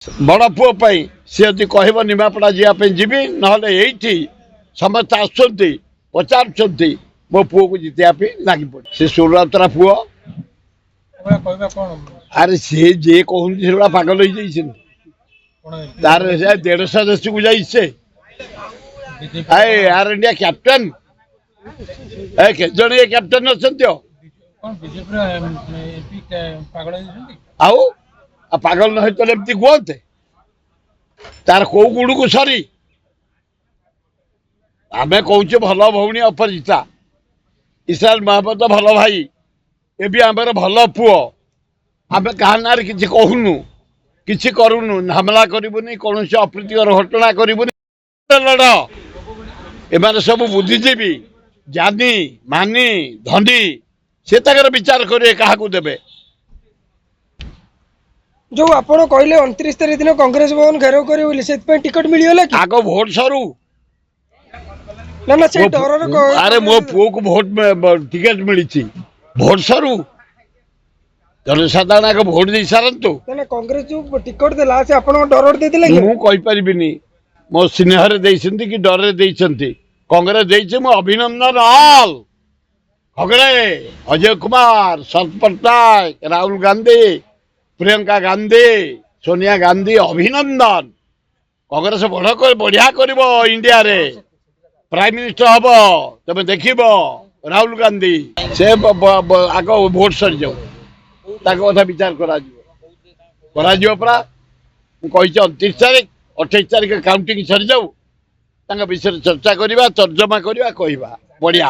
बड़ पुओ सी यदि कह निमापड़ा जावाई जी ना समस्त आसुँच पचार मो पुओ को जितने लगी पड़े सी सुरतरा पुओ अरे सी जे कहूँ पागल हो तार 150 देश को जाइए एआर इंडिया कैप्टेन के जन ये कैप्टेन अच्छा पागल न तो एमती कहते तार कौ गुड़ को सरी आम कौच भल भौणी अपरिजिता इस्राएल महापत भल भाई ए भी आमर भल पुओ आम क्या ना कि कहूनु कि करूनु हमला करूनी कौन से अप्रीतिकर घटना करूनी लड़ एम सब बुद्धिजीवी ज्ञानी मानी धनी से विचार करेंगे क्या देवे जो आपण कहले 29 तारीख दिन कांग्रेस भवन घेराव करे से टिकट मिलगला कि आग भोट सरू ना ना से डर अरे मो पुओ को भोट टिकट मिली भोट सरू जनसाधारण आगे भोट दे सारंतु ना कांग्रेस जो टिकट देला से आपण डर दे देले मु कहि परिबिनी मो स्नेहरे देइसंती कि डरे देइसंती कांग्रेस देइछे मो अभिनंदन ऑल खगड़े अजय कुमार शरद पट्टनायक राहुल गांधी प्रियंका गांधी सोनिया गांधी अभिनंदन कांग्रेस बढ़िया कर इंडिया रे प्राइम मिनिस्टर हम तुम देख राहुल गांधी से आग भोट सरी जाऊ कथा विचार करा परा मुझे 29 तारीख 28 तारीख काउंटिंग सरी जाऊ विषय चर्चा करवा तर्जमा करवा कहवा बढ़िया।